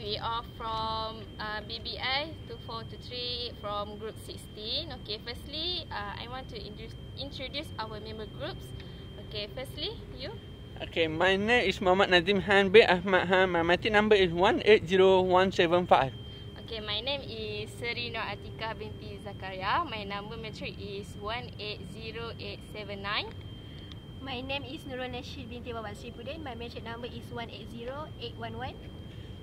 we are from BBI2423 from group 16. Okay, firstly, I want to introduce our member groups. Okay, firstly, you. Okay, my name is Muhammad Nazim Han bin Ahmad Han. My matric number is 180175. Okay, my name is Seri Nur Atika binti Zakaria. My number matric is 180879. My name is Nurul Nashid binti Babat Sripuddin. My matric number is 180811.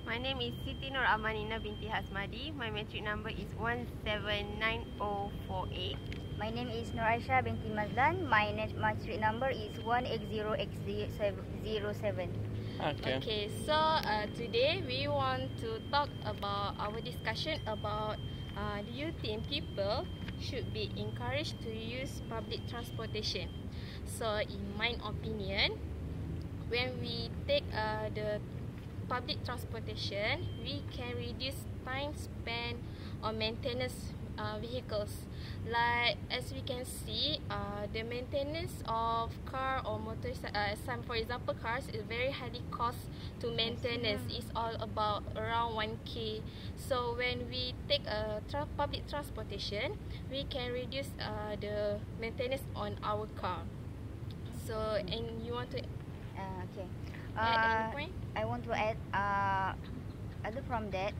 My name is Siti Nur Amanina binti Hasmadi. My matric number is 179048. My name is Nur Aisha binti Mazlan. My matric number is 180X07. Okay, so today we want to talk about our discussion about do you think people should be encouraged to use public transportation? So in my opinion, when we take the public transportation, we can reduce time spent on maintenance vehicles. Like as we can see, the maintenance of car or motorcycle, for example cars, is very highly cost to maintenance. It's all about around 1K. So when we take public transportation, we can reduce the maintenance on our car. So and you want to Okay. add any point? I want to add other from that.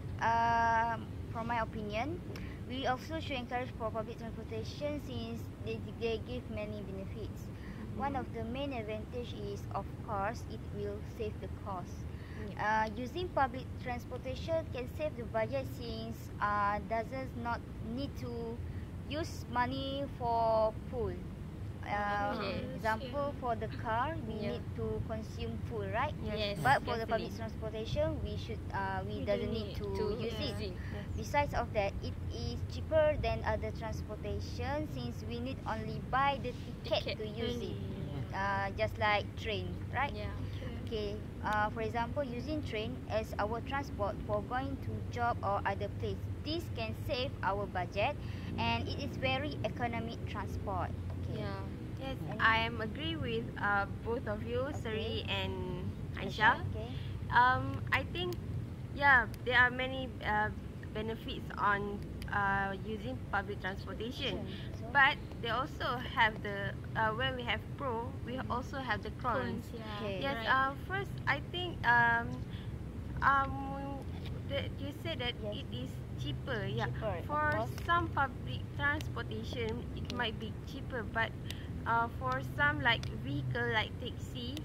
From my opinion, we also should encourage for public transportation since they give many benefits. One of the main advantage is, of course, it will save the cost. Using public transportation can save the budget since does not need to use money for fuel. Example, for the car we need to consume fuel, right? Yes. But for the public transportation, we doesn't need to use it. Besides of that, it is cheaper than other transportation since we need only buy the ticket to use it. Just like train, right? Yeah. Okay. For example, using train as our transport for going to job or other place, this can save our budget, and it is very economic transport. Okay. Yeah. Yes, I am agree with both of you, Seri and Aisha. Okay. I think, yeah, there are many benefits on using public transportation, but they also have the when we have pro, we also have the cons. Okay. Yes. First, I think you said that it is cheaper. Yeah. Cheaper, For some public transportation, it might be cheaper, but for some like vehicle like taxi,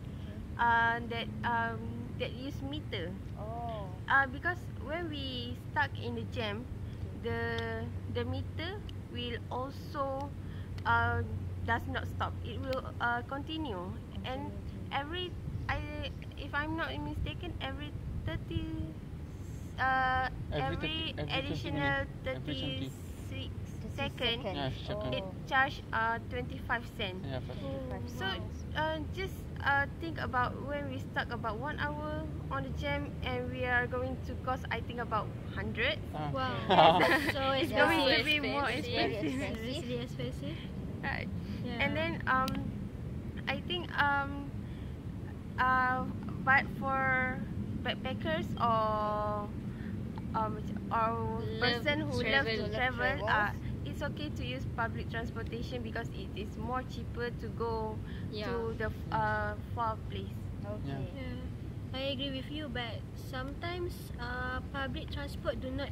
that use meter. Oh. Because when we stuck in the jam, the meter will also does not stop. It will continue, and if I'm not mistaken, every additional 36 second, it charge 25 cents. Yeah, So just think about when we stuck about 1 hour on the jam, and we are going to cost, I think, about 100. Wow. So it's going to very be more Very expensive. expensive. really expensive. Right. Yeah. And then I think but for backpackers or person who love to travel, it's okay to use public transportation because it is more cheaper to go to the far place. Okay. Yeah, I agree with you, but sometimes public transport do not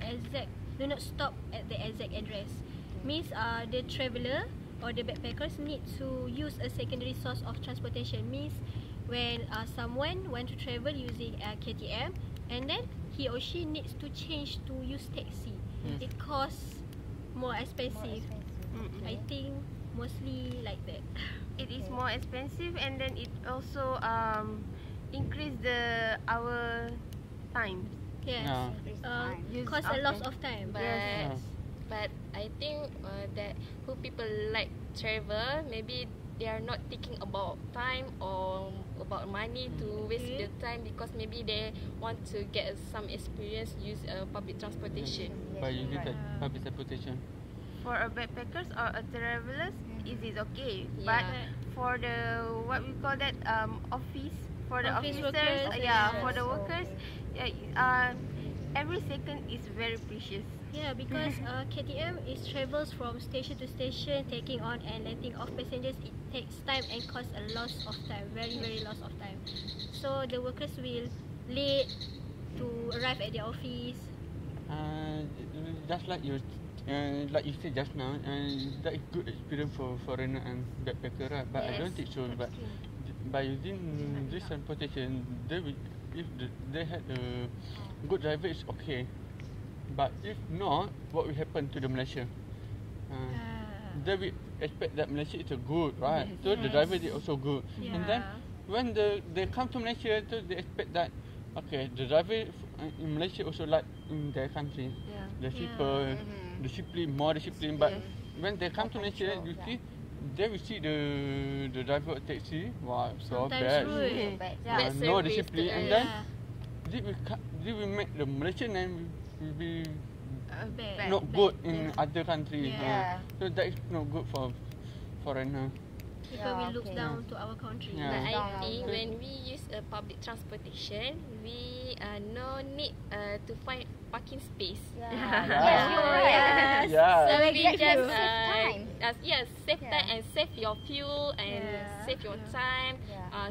stop at the exact address. Means the traveller or the backpackers need to use a secondary source of transportation. Means when someone want to travel using KTM, and then he or she needs to change to use taxi. It costs more expensive. I think mostly like that. It is more expensive, and then it also increase our time. Yes. Use Cost a lot of time. But I think that who people like travel, maybe they are not thinking about time or about money to waste their time, because maybe they want to get some experience use public transportation. By using that public transportation. For a backpackers or a travelers, it is okay. But for the what we call that office, for the Office officers, workers, for the workers, every second is very precious. Yeah, because KTM is travels from station to station, taking on and letting off passengers. It takes time and costs a loss of time, very loss of time. So the workers will late to arrive at their office. Just like you said just now, that is good experience for foreigner and backpacker, right? But I don't think so. But by using this transportation, if they had a good driver, it's okay. But if not, what will happen to the Malaysia? They will expect that Malaysia is a good, right? So the driver is also good. And then when they come to Malaysia, so they expect that okay, the driver in Malaysia also like in their country. The people, discipline, more discipline. But when they come to Malaysia, you see, they will see the driver of taxi. Wow, so bad. No discipline, and then they will make the Malaysian name will be not good in other countries. So that is not good for foreigner. People will look down to our country. But I think when we use a public transportation, we no need to find parking space. So we just save time and save your fuel and save your time,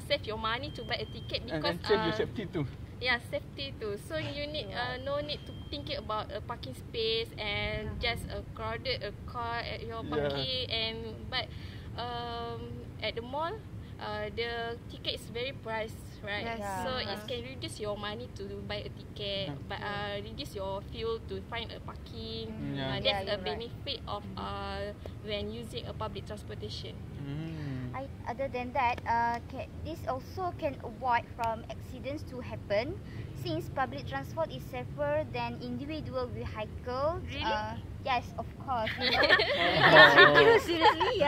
save your money to buy a ticket because and then save your safety too. Yeah, safety too. So you need no need to thinking about a parking space and just a crowded a car at your parking but at the mall, the ticket is very priced, right? So it can reduce your money to buy a ticket, but reduce your fuel to find a parking. That's a benefit of when using a public transportation. Other than that, this also can avoid from accidents to happen, since public transport is safer than individual vehicles. Really? Yes, of course. Seriously,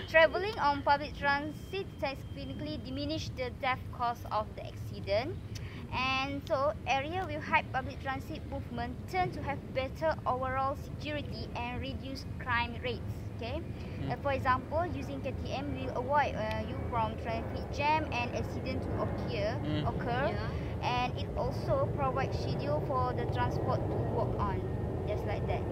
Traveling on public transit significantly diminish the death cost of the accident. And so, area with high public transit movement tend to have better overall security and reduce crime rates. Okay, for example, using KTM will avoid you from traffic jam and accident to occur, and it also provides schedule for the transport to work on, just like that.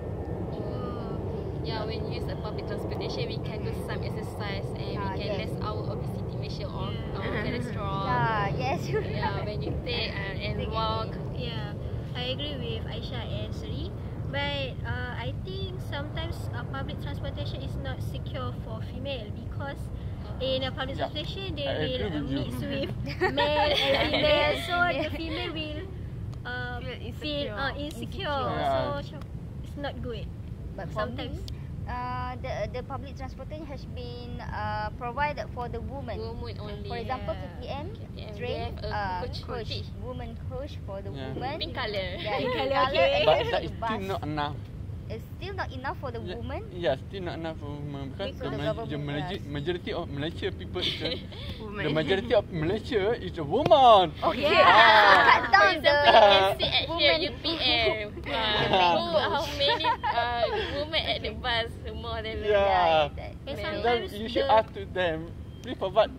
Yeah, when you use a public transportation, we can do some exercise and we can less our obesity, make sure our cholesterol. When you take and walk. Yeah, I agree with Aisha and Sri. But I think sometimes public transportation is not secure for female because in a public transportation they will mix with male and female, so the female will feel insecure. So it's not good. But sometimes the public transportation has been provided for the women. Women only. For example, KTM train coach, woman coach for the women. Pink colour. Pink colour. But that is still not enough. It's still not enough for the women. Yeah, still not enough for women because the majority of Malaysia people is the majority of Malaysia is a woman. Okay. Cut down the you can see at here UPM. How many women at the bus more than Then you should ask to them, please provide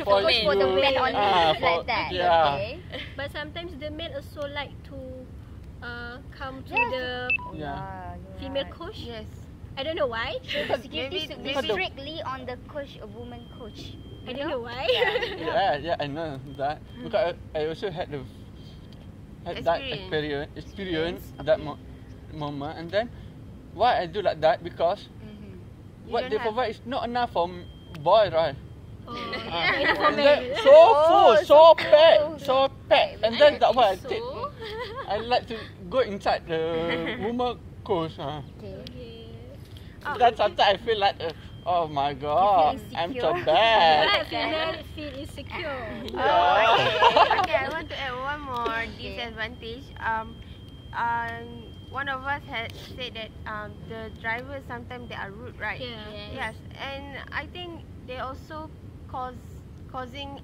for the men only like that. Okay. But sometimes the men also like to come to the female coach. Yes. I don't know why. Security should be strictly on the coach, a woman coach. I don't know why. I know that because I also had that experience that moment, and then why I do like that because what they provide is not enough for boy, right? And then so full, so packed, and then that's why I like to go inside the woman coach. Then sometimes I feel like, oh my god, I'm so bad. Female feel insecure. Okay, I want to add one more disadvantage. One of us had said that the drivers sometimes they are rude, right? Yes, and I think they also causing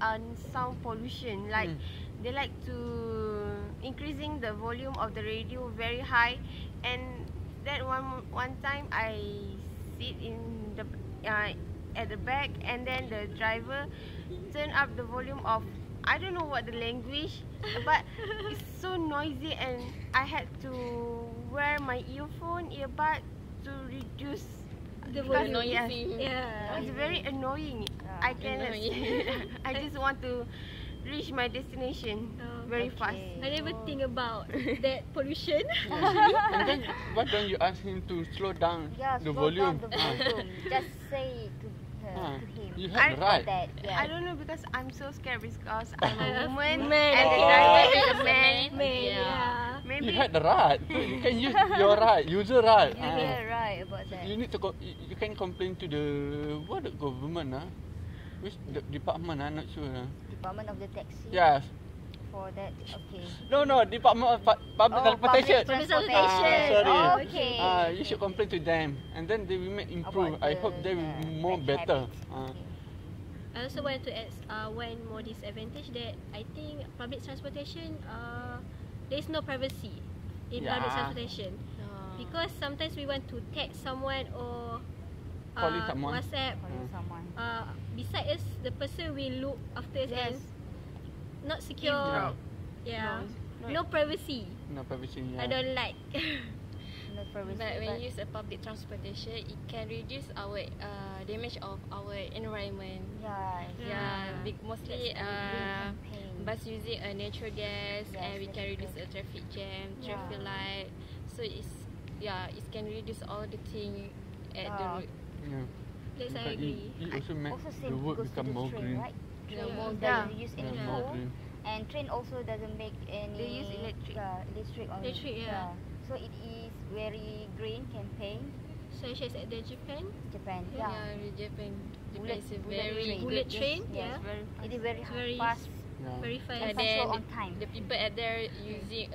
sound pollution. Like they like to increasing the volume of the radio very high, and that one time I sit in the at the back, and then the driver turn up the volume of I don't know what the language, but it's so noisy and I had to wear my earbud to reduce The because volume. yes, Yeah. it's very annoying. I cannot. I just want to reach my destination very fast. I never think about that pollution. And then why don't you ask him to slow down Yeah, the slow volume? down the volume. Just say to Ah, him. you have the right. That, yeah. I don't know because I'm so scared because I'm a woman Man. and the Oh. driver is a man. Yeah. Maybe You had the right. So you can use your right, user right. You're right about that. You need to you can complain to the what the government which the department not sure Department of the Taxi. Yes. For that, okay. No, Department of Public Transportation. Public transportation. Sorry. Okay. You should complain to them, and then they will make improve. About I hope they will be more bad better. habits. Okay. I also want to add one more disadvantage that I think public transportation there is no privacy in public Yeah. transportation because sometimes we want to text someone or Calling someone. WhatsApp. Calling someone. Beside us, the person will look after us yes. and not secure. Eavesdrop. Yeah. No, No privacy. No privacy. I don't like. No privacy. But when you use a public transportation, it can reduce our damage of our environment. Mostly bus using a natural gas, Yes, and we can natural reduce a traffic jam, Yeah. traffic light. So it can reduce all the thing at the road. Yeah. Yes, I But agree. it also make Also the same world goes to become the more train, green. right? Train Yeah. doesn't use any Yeah, more coal, green. and train also doesn't make any. They use electric. Electric only. Electric, yeah. So it is very green campaign. Such as at the Japan, Japan. Yeah, Yeah. in Japan, Bullet- is a bullet very train. bullet good. train, Yes. yeah, very fast. It is very, Very fast. Yeah. very fast. And Punctual then on time. the people at there using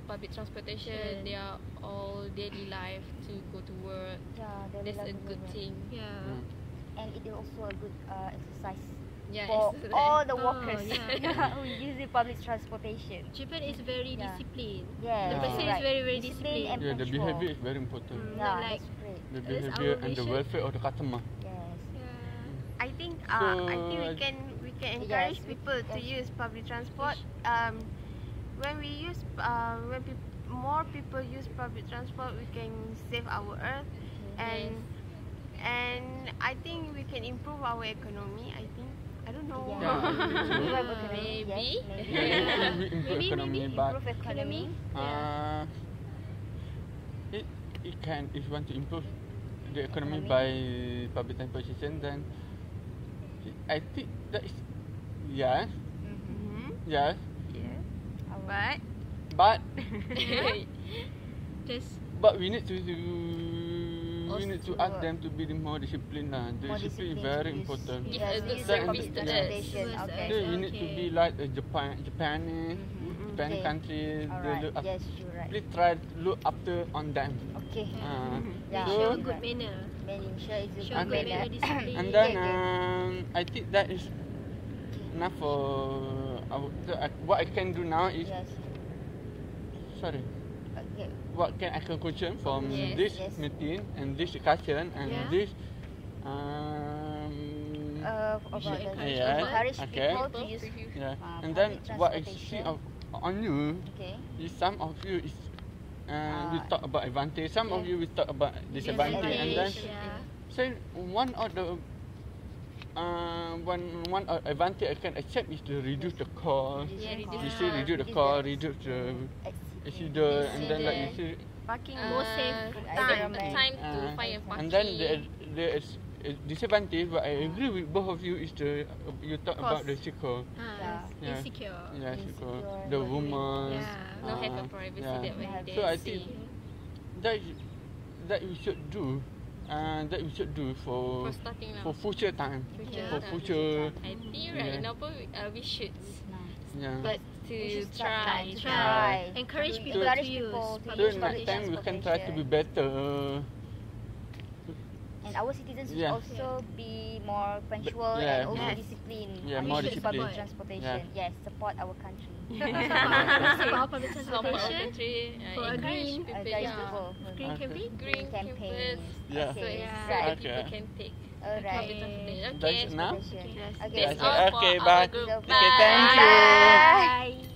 public transportation, they are all daily life to go to work. Yeah, they That's love a to good go there. thing. Yeah. And it is also a good exercise Yeah, for it's all the Oh, workers yeah. who use the public transportation. Japan is very Yeah. disciplined. Yeah, The person is very, very disciplined. and Yeah, the punctual. behavior is very important. Yeah, Not like- that's great. The That's behavior our and the mission. welfare of the customer. Yes. Yeah. I think So, we can encourage Yes, people to use public transport. When we use more people use public transport, we can save our earth, and I think we can improve our economy. I don't know. Yeah. Improve economy. Maybe. Yes, maybe. Yeah, it will improve Maybe, economy, maybe but Improve economy. it can, if you want to improve the economy by public transportation, then I think that is yes, Mm-hmm. yes, Yeah. Our- But Just but we need to ask them to be more disciplined lah. The More discipline is discipline very to use- important. Give yes, a good use service public to us. transportation. Yes, Okay. So we need to be like a Japanese, Okay. country. They Alright. look Yes, you're right. please try to look after on them. Okay. Yeah. show So- good manner. Manning sure is a Show good good manner. manner, discipline. And then Okay. I think that is enough for what I can do now is Yes. sorry. Okay. What can I conclusion from Yes, this yes. meeting and this discussion and Yeah. this About should the encourage encourage okay. people to use. yeah. Uh, And then public what I see transportation. on you Okay. is some of you is we talk about advantage, some of yeah. you will talk about disadvantage, and then Yeah. say one of the one advantage I can accept is to reduce the cost. Yeah, You reduce see, reduce the cost, reduce the accident, and then like you see, parking More safe time to Uh, find a parking. and then there is a disadvantage, but I agree with both of you is the you talk about the secure. Yeah. Insecure. Yeah, Insecure. secure. The woman. Yeah. Not have a privacy that when Yeah. they So I see. think that we should do, that we should do For starting now. for future time, Future for time. future. I think right Yeah. now pun we should Yeah. but to We should start try. now to Try. Encourage To people encourage to use people to public So use next public time we can try to be better. And our citizens should Yeah. also be more punctual yeah, and also yes. disciplined Yeah, on more using public disciplined. transportation. Yes, support our country. Support public Support transportation. country, For a encourage green- people, Encourage yeah. people. Green Okay. campaign. Green Campaigns. campus. Yeah. So it's Yeah. so that Right. people Okay. can take Alright. public transportation. That's Okay. enough? Okay. Yes. Okay. That's Okay, all for okay, our bye. group. Okay, Okay, thank you. Bye. Bye.